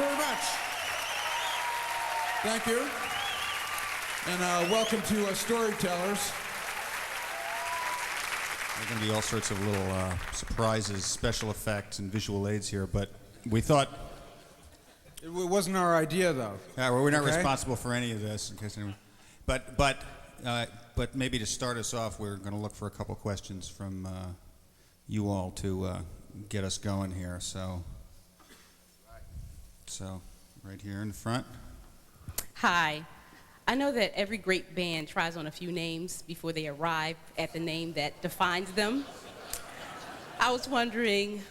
very much. Thank you. And welcome to Storytellers. There are going to be all sorts of little surprises, special effects, and visual aids here, but we thought... It wasn't our idea, though. Well, we're not responsible for any of this, in case anyone... But maybe to start us off, we're going to look for a couple questions from you all to get us going here. So right here in the front. Hi. I know that every great band tries on a few names before they arrive at the name that defines them. I was wondering,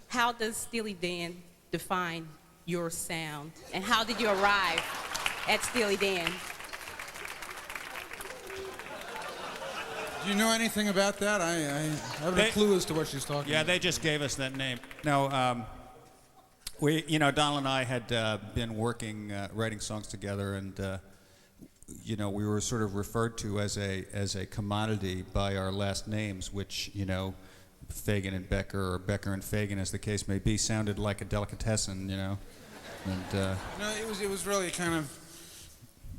how does Steely Dan define your sound? And how did you arrive at Steely Dan? Do you know anything about that? I have a clue as to what she's talking about. Yeah, they just gave us that name. No, Donald and I had been working, writing songs together, and we were sort of referred to as a commodity by our last names, which, Fagan and Becker, or Becker and Fagan, as the case may be, sounded like a delicatessen, And it was really kind of,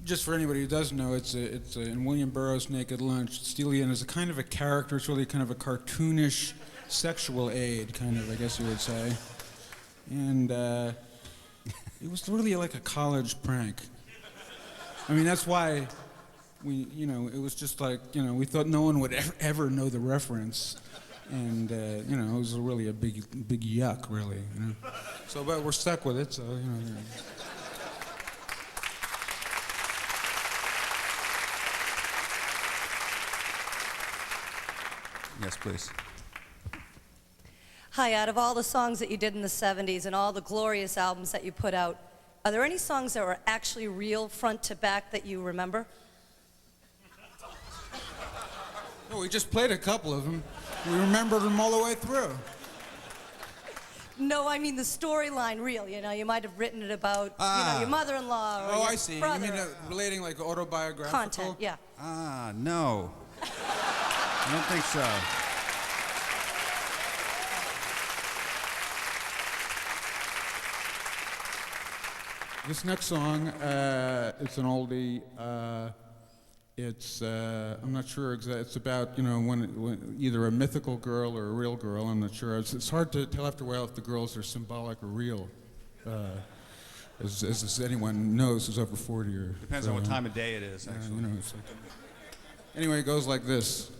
just for anybody who doesn't know, it's in William Burroughs' Naked Lunch. Steely Dan is a kind of a character. It's really kind of a cartoonish sexual aid, kind of, I guess you would say. And it was really like a college prank. I mean, that's why it was just like, we thought no one would ever know the reference. And, it was really a big yuck, really, So, but we're stuck with it, so, Yes, please. Hi, out of all the songs that you did in the 70s and all the glorious albums that you put out, are there any songs that were actually real front to back that you remember? Oh, we just played a couple of them. We remembered them all the way through. No, I mean the storyline real, you might have written it about your mother-in-law or your I see. brother. You mean relating like autobiographical? Content, yeah. No. I don't think so. This next song, it's an oldie. I'm not sure exactly. It's about, when either a mythical girl or a real girl. I'm not sure. It's hard to tell after a while if the girls are symbolic or real. As anyone knows who's over 40 or... Depends on what time of day it is, actually. Anyway, it goes like this.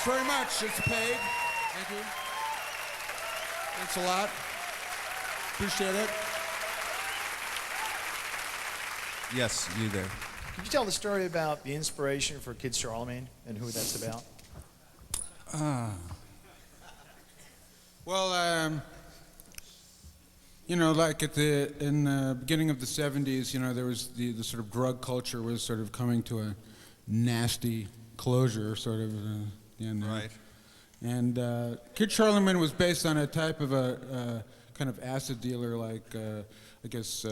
Thanks very much. It's paid. Thank you. Thanks a lot. Appreciate it. Yes, you there. Could you tell the story about the inspiration for Kid Charlemagne and who that's about? Well, you know, like in the beginning of the 70s, you know, there was the sort of drug culture was sort of coming to a nasty closure, sort of. Right. And Kid Charlemagne was based on a type of a kind of acid dealer, like I guess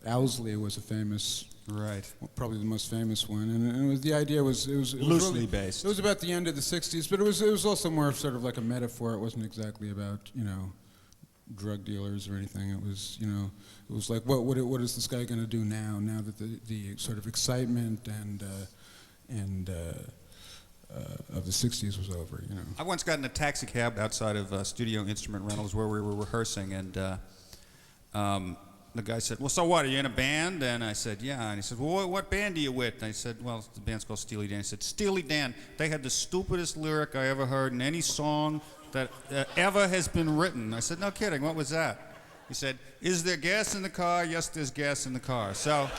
Owsley was a famous, Right. probably the most famous one. And it was, the idea was it was Loosely really, based. It was about the end of the 60s, but it was also more of sort of like a metaphor. It wasn't exactly about, you know, drug dealers or anything. It was, you know, it was like what is this guy going to do now that the sort of excitement and of the 60s was over, you know. I once got in a taxi cab outside of Studio Instrument Rentals where we were rehearsing, and the guy said, "Well, so what, are you in a band?" And I said, "Yeah." And he said, "Well, what band are you with?" And I said, "Well, the band's called Steely Dan." He said, "Steely Dan, they had the stupidest lyric I ever heard in any song that ever has been written." I said, "No kidding, what was that?" He said, "Is there gas in the car?" "Yes, there's gas in the car." So...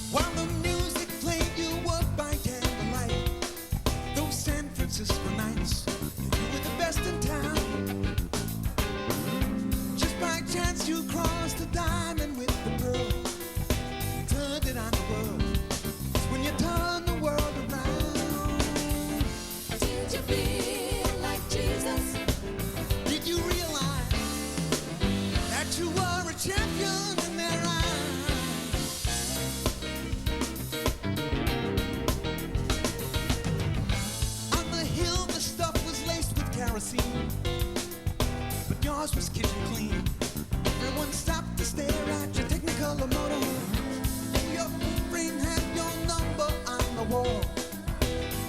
While the music played, you were by candlelight. Those San Francisco nights, you were the best in town. Just by chance, you crossed the diamond with the pearl. Turned it on the world. It's when you turn the world around. Did you feel like Jesus? Did you realize that you were a champion in their eyes? On the hill, the stuff was laced with kerosene, but yours was kitchen clean. Everyone stopped to stare at your Technicolor motorhome. Your footprint had your number on the wall.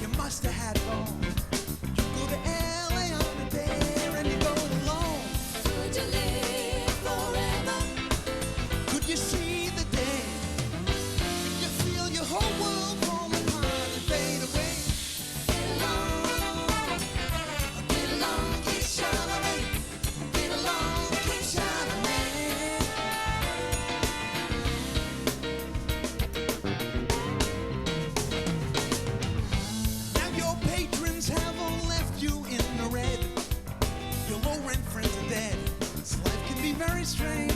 You must have had it all. You go to LA on a dare and you go alone. Could you live forever? Could you see the day? Could you feel your whole world fall apart and fade away? Get along, Kid Charlemagne. Get along, Kid Charlemagne. Now your patrons have all left you in the red. Your low-rent friends are dead. This life can be very strange.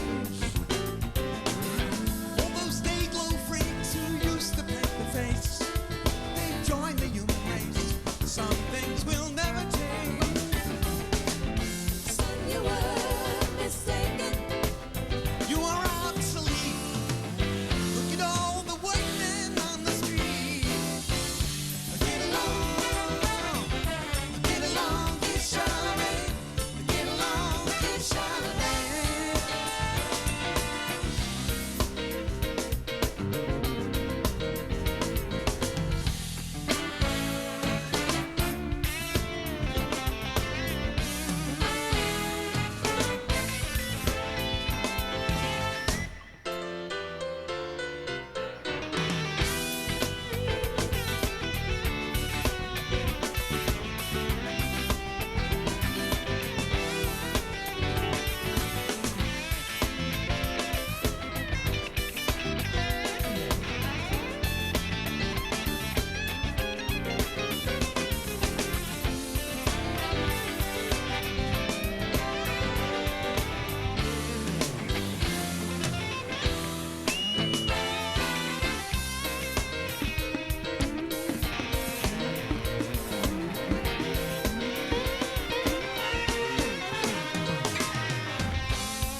All those day-glow freaks who used to paint the face, they've joined the human race. Some things will never change. Son, you were mistaken. You are obsolete. Look at all the white men on the street. Get along, Kid Charlemagne. Get along, Kid Charlemagne.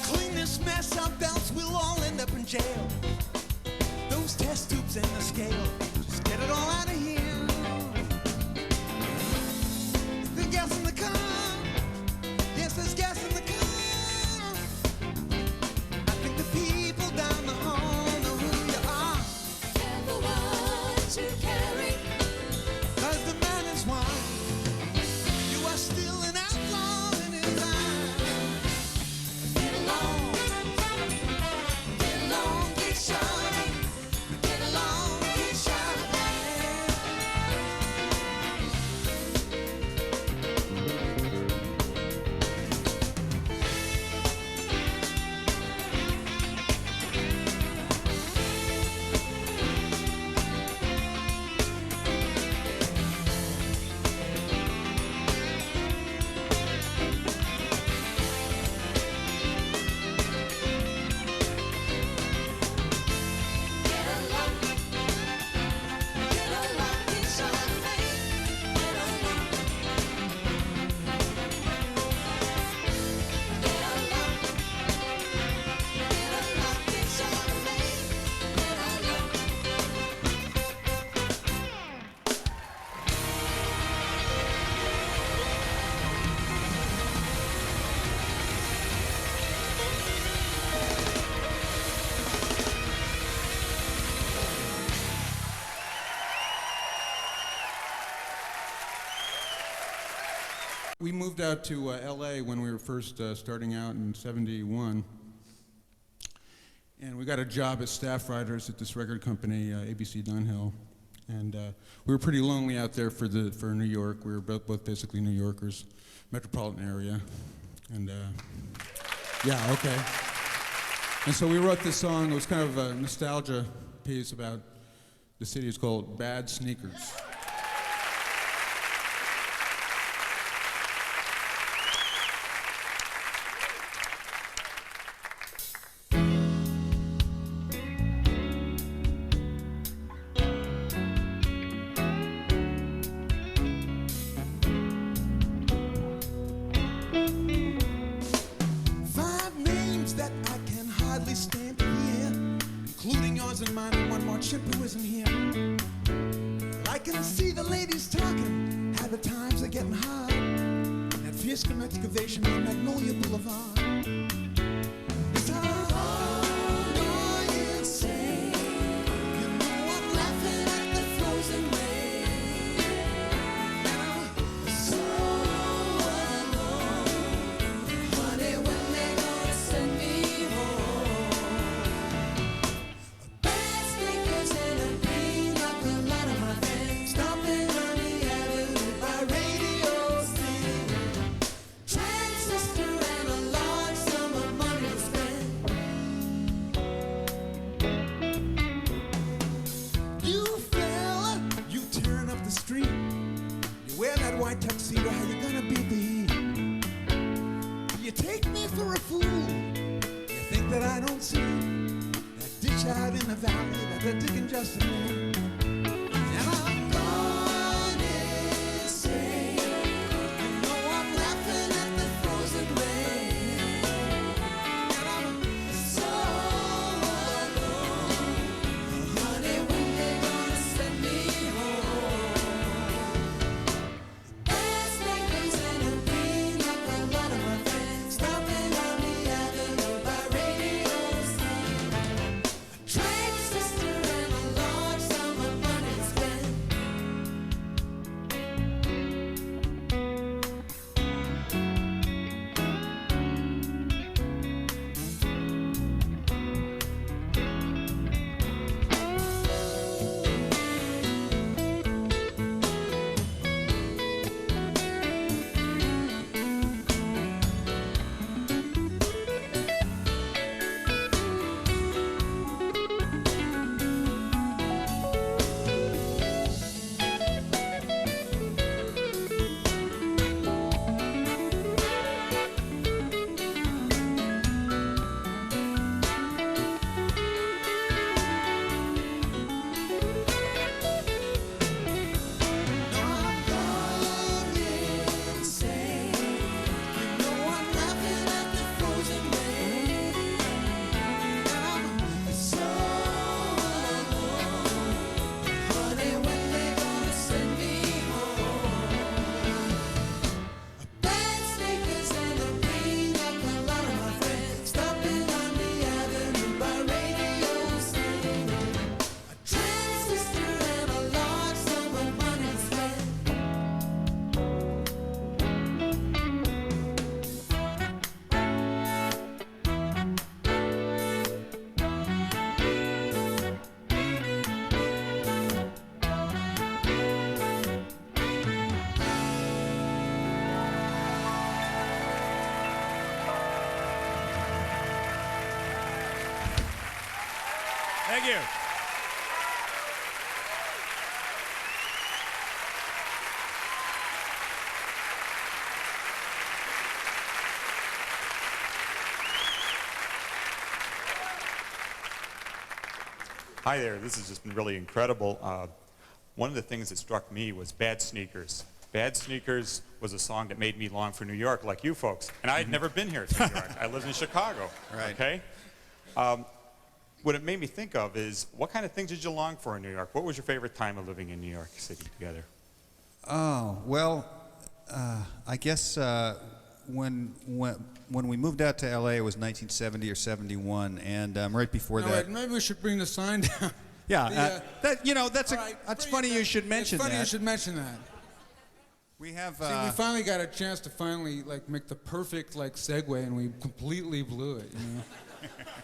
Clean this mess up, else we'll all end up in jail. Those test tubes and the scale, just get it all out of here. The gas in the car, yes, there's gas in the car. I think the people down the hall know who you are. Careful what you carry, 'cause the man is one. You are We moved out to LA when we were first starting out in '71. And we got a job as staff writers at this record company, ABC Dunhill. And we were pretty lonely out there for New York. We were both basically New Yorkers, metropolitan area. And yeah, okay. And so we wrote this song. It was kind of a nostalgia piece about the city. It's called Bad Sneakers. Including yours and mine and one more chip who isn't here. I can see the ladies talking, how the times are getting hard. That fierce excavation on Magnolia Boulevard. It's all you say. You know I'm laughing at the frozen rain. And I'm so alone. Honey, when they gonna send me home? White tuxedo, how you gonna beat the heat? You take me for a fool. You think that I don't see that ditch out in the valley that they're digging just for me. And I'm gone insane. You know I'm laughing at the frozen rain. And I'm so alone. Honey, when they gonna send me home? Thank you. Hi there, this has just been really incredible. One of the things that struck me was Bad Sneakers. Bad Sneakers was a song that made me long for New York, like you folks. And I had never been here to New York. I lived in Chicago, Right. okay? What it made me think of is, what kind of things did you long for in New York? What was your favorite time of living in New York City together? Oh, well, I guess when we moved out to LA, it was 1970 or 71, and right before No, that. wait, maybe we should bring the sign down. Yeah, that's All right, that's bring funny it you down. should mention It's funny that. you should mention that. We have. See, we finally got a chance to finally like make the perfect like segue, and we completely blew it. You know,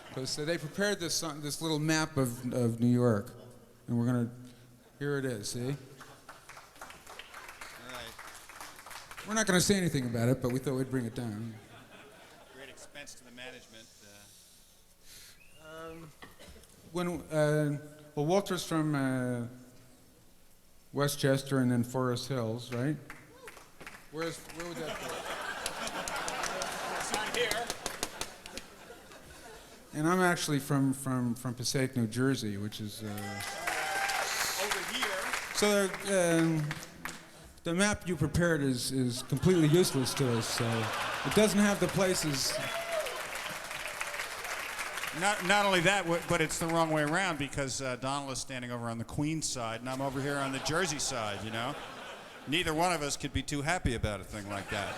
because they prepared this song, this little map of New York, and we're gonna. Here it is. See. We're not going to say anything about it, but we thought we'd bring it down. Great expense to the management. Well, Walter's from Westchester and then Forest Hills, right? Where would that be? It's not here. And I'm actually from Passaic, New Jersey, which is Over here. so. The map you prepared is completely useless to us. So it doesn't have the places. Not only that, but it's the wrong way around because Donald is standing over on the Queens side and I'm over here on the Jersey side, you know? Neither one of us could be too happy about a thing like that.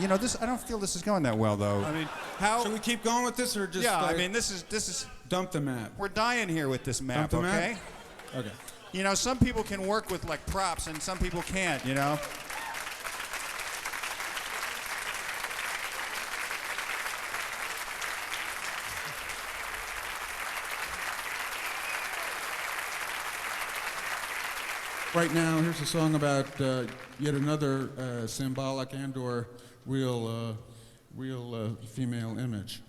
You know, I don't feel this is going that well, though. I mean, how... Should we keep going with this or just... Yeah, I mean, this is... Dump the map. We're dying here with this map, Dump the okay? map? Okay. You know, some people can work with, like, props and some people can't, you know? Right now, here's a song about yet another symbolic and/or real female image.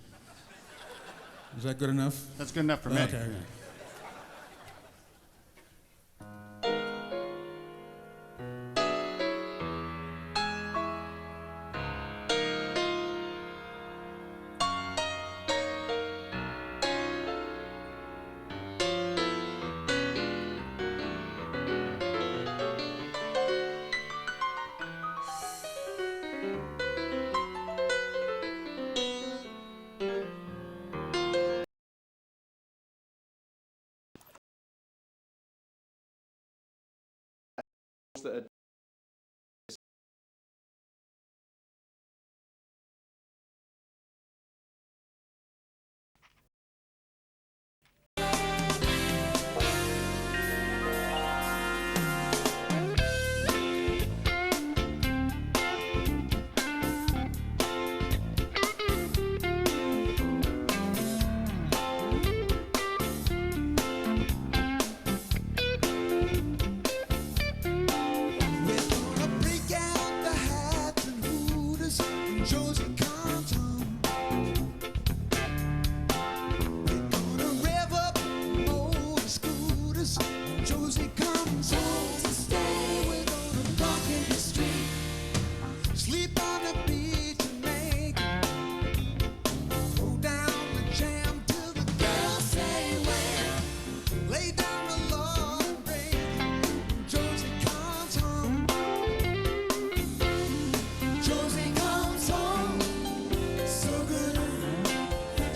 Is that good enough? That's good enough for me. Okay.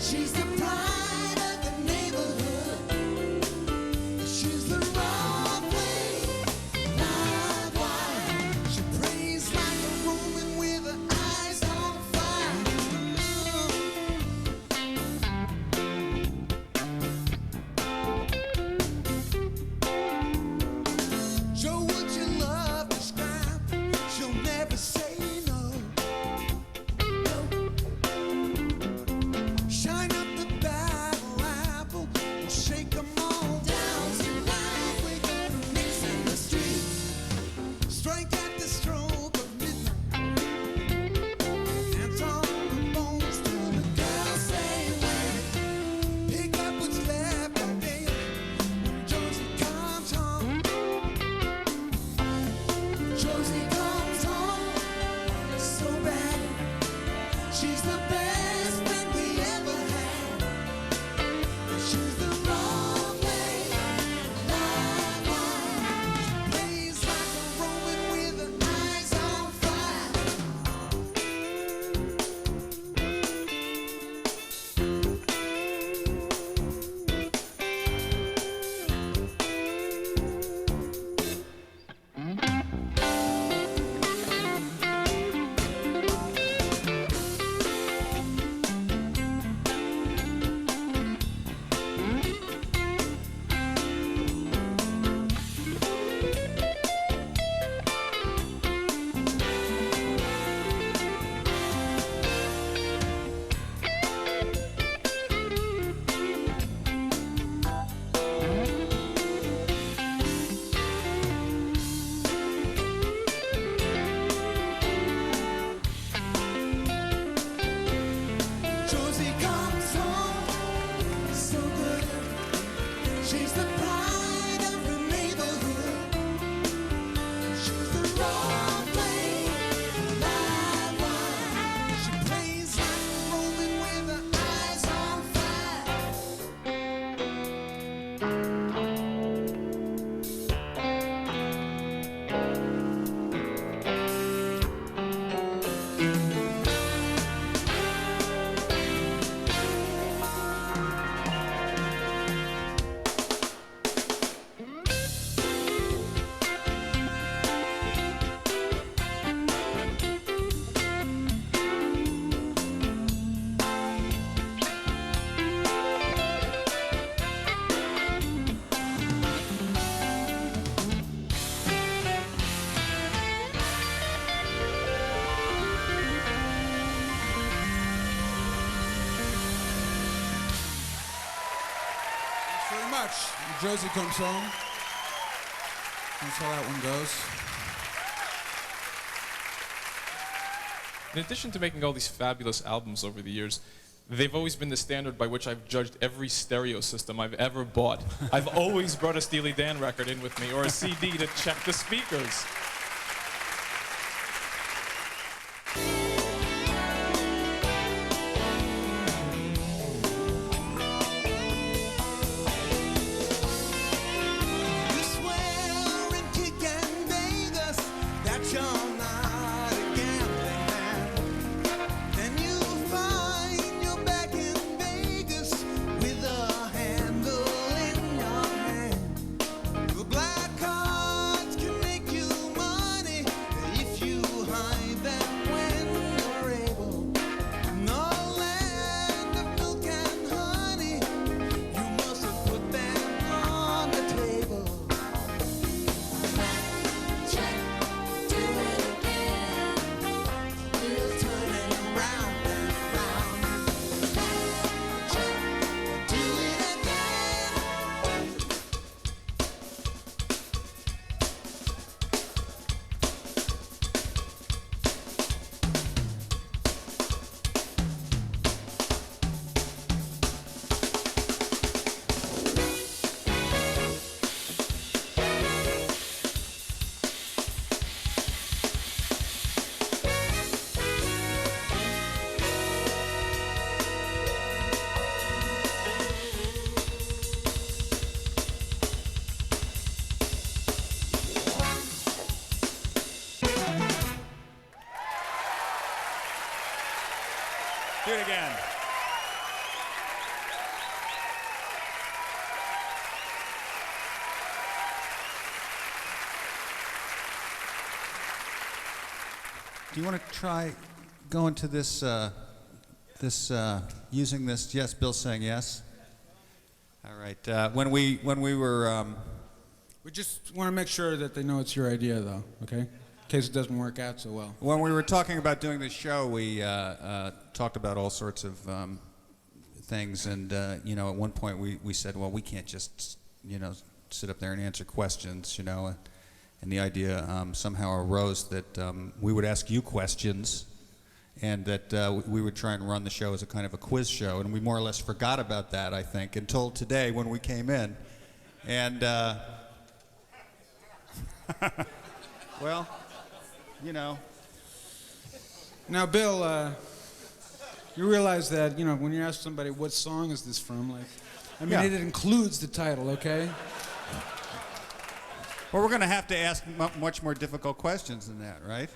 She's the pride of the neighborhood. She's the raw very much. Josie comes home. That's how that one goes. In addition to making all these fabulous albums over the years, they've always been the standard by which I've judged every stereo system I've ever bought. I've always brought a Steely Dan record in with me or a CD to check the speakers. You swear and kick and beg us that you're not a gambling man. Then you find you're back in Vegas with a handle in your hand. The black cards can make you money if you hide them when you're able. No land of milk and honey, you must have put them on the table. Check, do it again. We'll turn it round and round. Check, do it again. Do it again. Do you want to try going to this, using this? Yes, Bill's saying yes. All right. When we were, We just want to make sure that they know it's your idea, though, okay? In case it doesn't work out so well. when we were talking about doing this show, we talked about all sorts of things, and you know, at one point we said, well, we can't just sit up there and answer questions, and the idea somehow arose that we would ask you questions, and that we would try and run the show as a kind of a quiz show, and we more or less forgot about that, I think, until today when we came in, and well, Now, Bill, you realize that, when you ask somebody, what song is this from, Yeah. it includes the title, okay? well, we're going to have to ask much more difficult questions than that, right?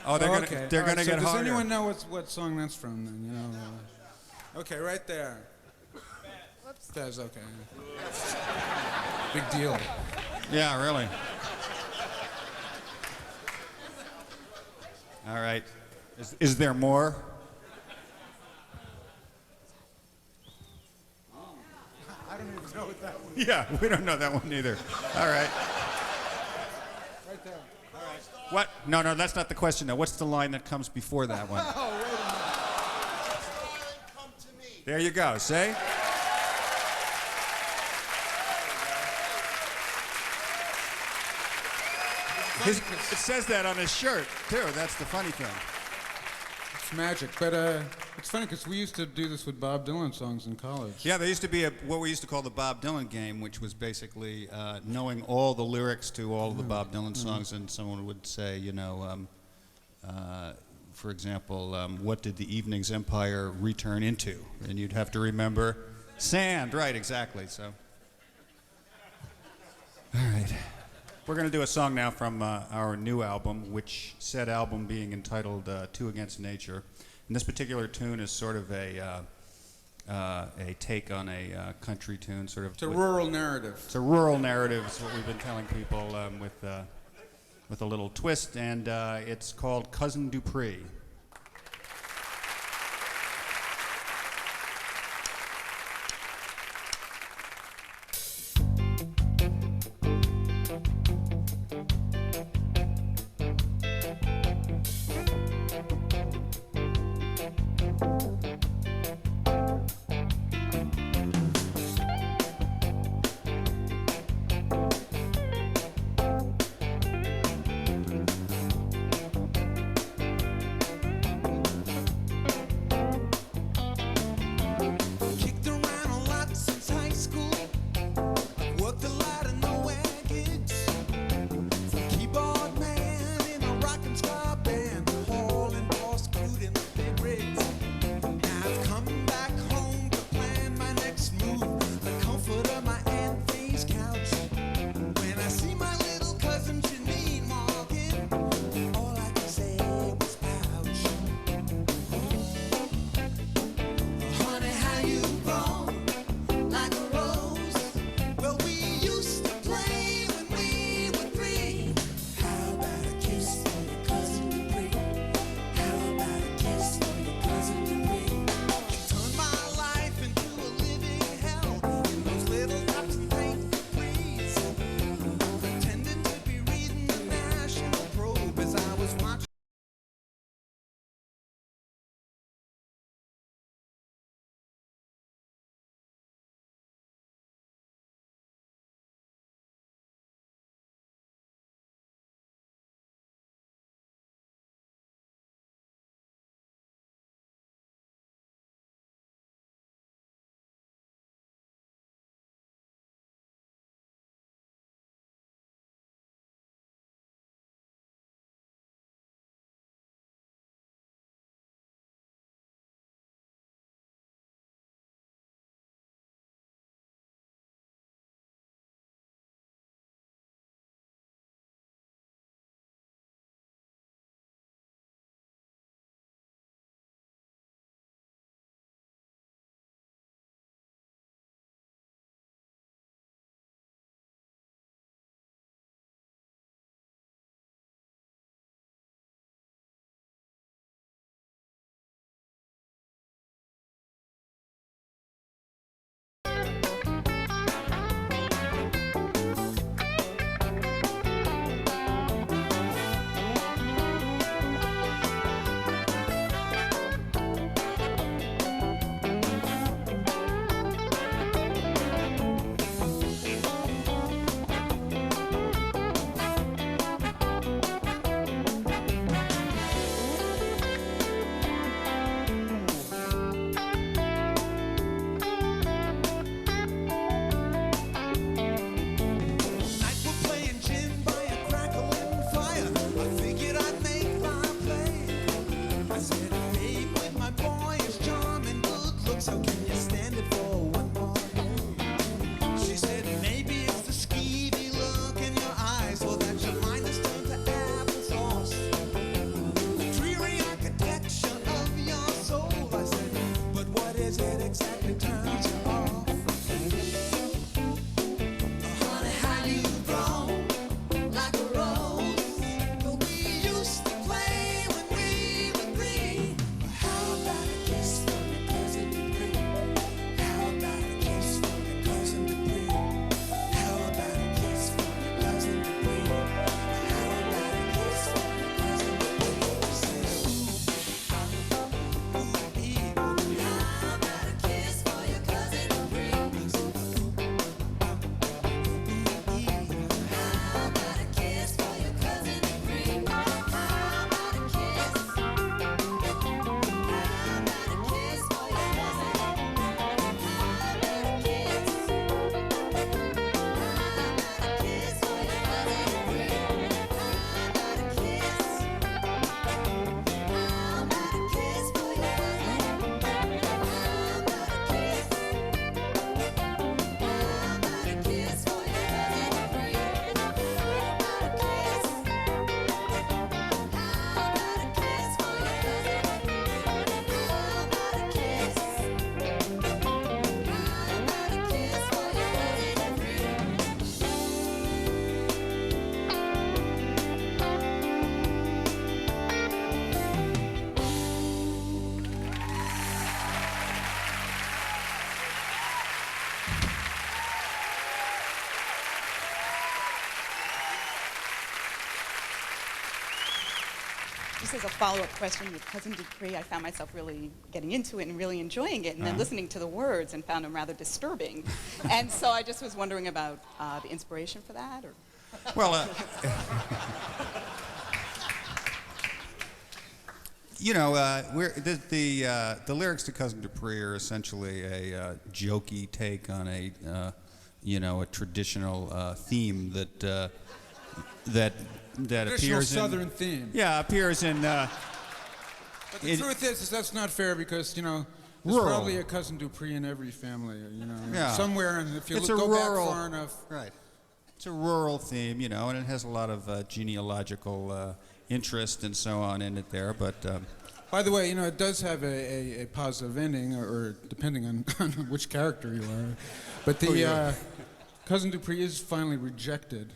Oh, they're Okay. gonna they're All right, gonna so get does harder. anyone know what song that's from, then, Okay, right there. That's okay. Big deal. Yeah, really. All right. Is there more? I don't even know what that one Yeah, we don't know that one either. All right. right there. What? No, that's not the question. Now, what's the line that comes before that one? Oh, wait a minute. There you go. See? It says that on his shirt too. That's the funny thing. It's magic, but it's funny because we used to do this with Bob Dylan songs in college. Yeah, there used to be what we used to call the Bob Dylan game, which was basically knowing all the lyrics to all of the Bob Dylan songs, and someone would say, for example, what did the evening's empire return into? And you'd have to remember sand, right? Exactly. So, all right, we're going to do a song now from our new album, which said album being entitled "Two Against Nature." And this particular tune is sort of a take on a country tune, sort of. It's a rural narrative. It's a rural narrative. It's what we've been telling people with a little twist, and it's called Cousin Dupree. Just as a follow-up question with Cousin Dupree, I found myself really getting into it and really enjoying it, and then listening to the words and found them rather disturbing. And so I just was wondering about the inspiration for that, or... Well, you know, the lyrics to Cousin Dupree are essentially a jokey take on a traditional theme that Traditional appears Southern theme. Yeah, appears in. But the truth is that's not fair because, there's Rural. probably a Cousin Dupree in every family, Yeah. somewhere, and if you It's go a rural, back far enough. Right. It's a rural theme, and it has a lot of genealogical interest and so on in it there, but. By the way, it does have a positive ending, or depending on which character you are. But the Cousin Dupree is finally rejected.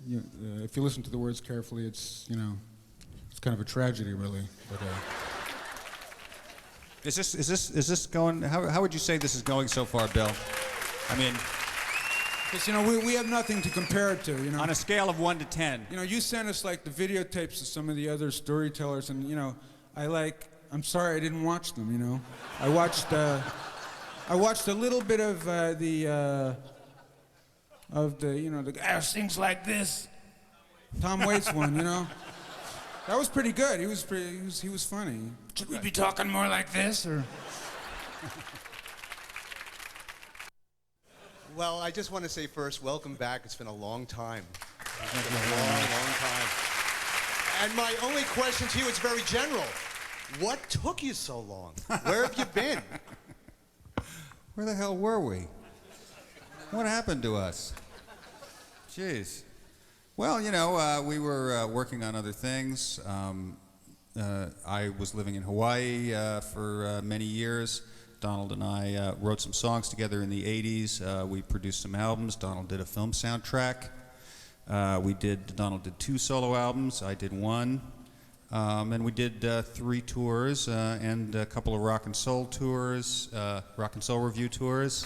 If you listen to the words carefully, it's it's kind of a tragedy, really. But, Is this going? How would you say this is going so far, Bill? I mean, because we have nothing to compare it to. On a scale of 1 to 10. You sent us like the videotapes of some of the other storytellers, and I'm sorry I didn't watch them. I watched a little bit of the guy who sings like this, Tom Waits one. That was pretty good. He was funny. Should we be talking more like this, or? Well, I just want to say first, welcome back. It's been a long time. It's been a long time. And my only question to you is very general. What took you so long? Where have you been? Where the hell were we? What happened to us? Jeez. Well, we were working on other things. I was living in Hawaii for many years. Donald and I wrote some songs together in the 80s. We produced some albums. Donald did a film soundtrack. Donald did 2 solo albums. I did 1. And we did 3 tours and a couple of rock and soul tours, rock and soul review tours.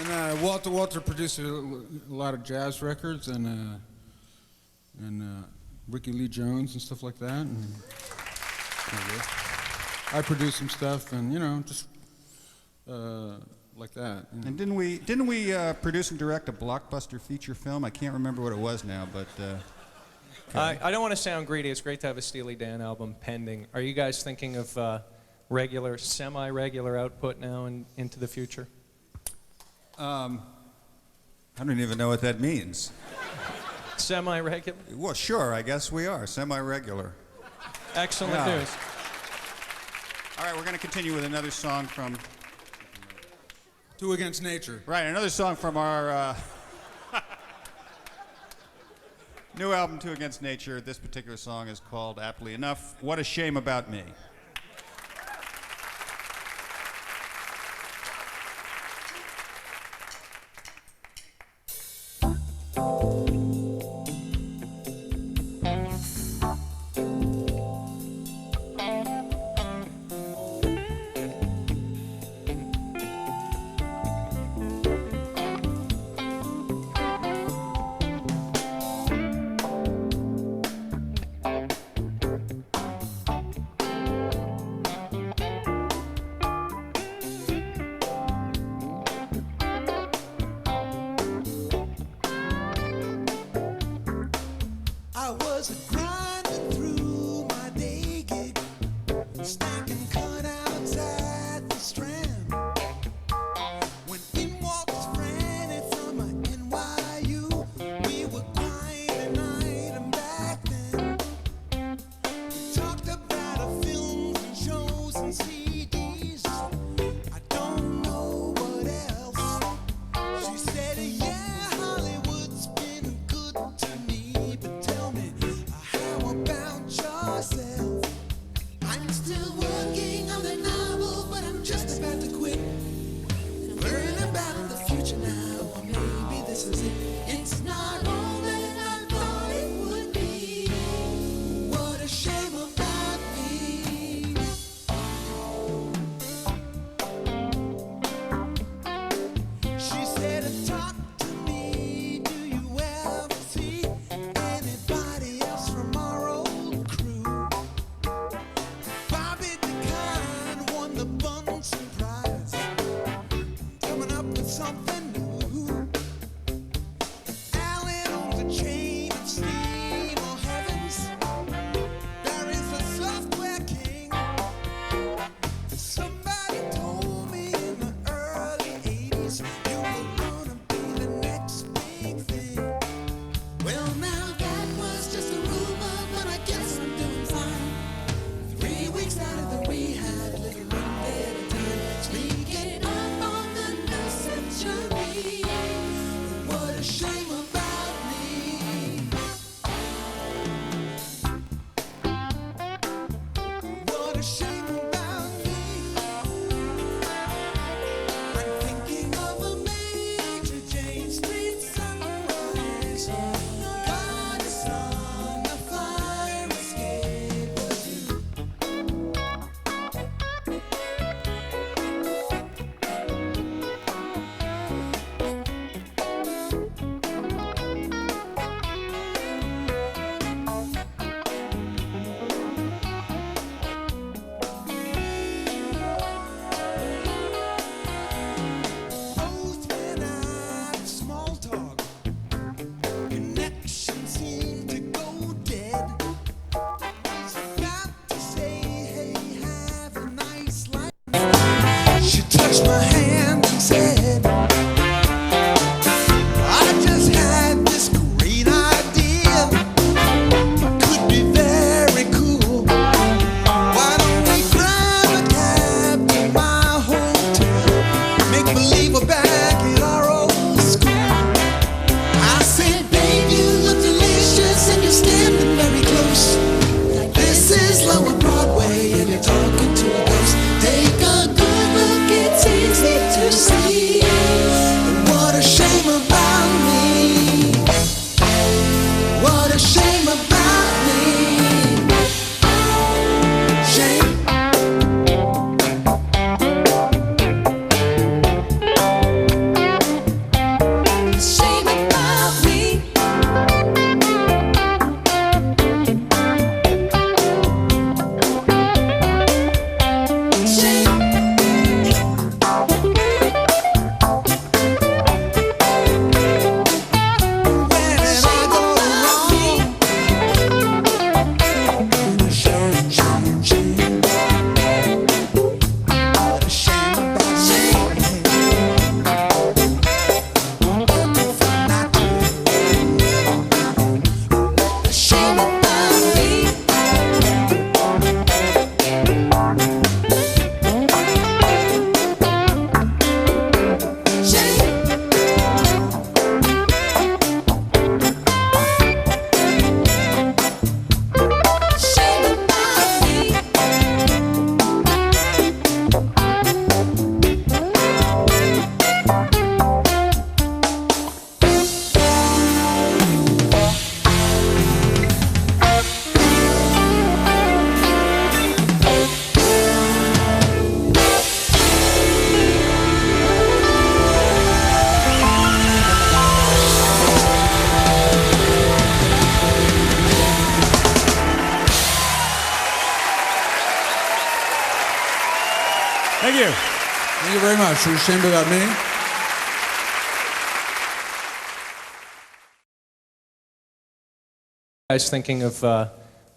And Walter produced a lot of jazz records and Ricky Lee Jones and stuff like that. And I produced some stuff, and just like that. And didn't we produce and direct a blockbuster feature film? I can't remember what it was now, but. I don't want to sound greedy. It's great to have a Steely Dan album pending. Are you guys thinking of regular, semi-regular output now and into the future? I don't even know what that means. Semi-regular? Well, sure, I guess we are. Semi-regular. Excellent news. All right, we're going to continue with another song from... Two Against Nature. Right, another song from our new album, Two Against Nature. This particular song is called, aptly enough, What a Shame About Me. something new. Alan owns a chain of steam. Oh heavens, there is a software king. Somebody told me in the early 80s you were gonna be the next big thing. Well, now that was just a rumor, but I guess I'm doing fine. 3 weeks out of the rehab, living one day at a time, sneaking up on the new century. What a shame about me. What a shame about me. I'm thinking of a major Jane Street sunrise. God is on the fire escape was you. Both went out of small talk. Connection seemed to go dead. Forgot to say, hey, have a nice life. She touched my hand and said, I just had this great idea. Could be very cool. Why don't we grab a cab to my hotel? Make believe we're back at our old school. I said, babe, you look delicious and you're standing very close. This is Lower Broadway and you're talking to a ghost. Take a good look, it's easy to see. What a shame about me. What a shame about me. Shame. Shame about me. Shame. Where did I go wrong? Shame, shame, shame. What a shame about me. Shame about me. Shame. Shame about me. Thank you. Thank you very much. You're ashamed about me? Guys thinking of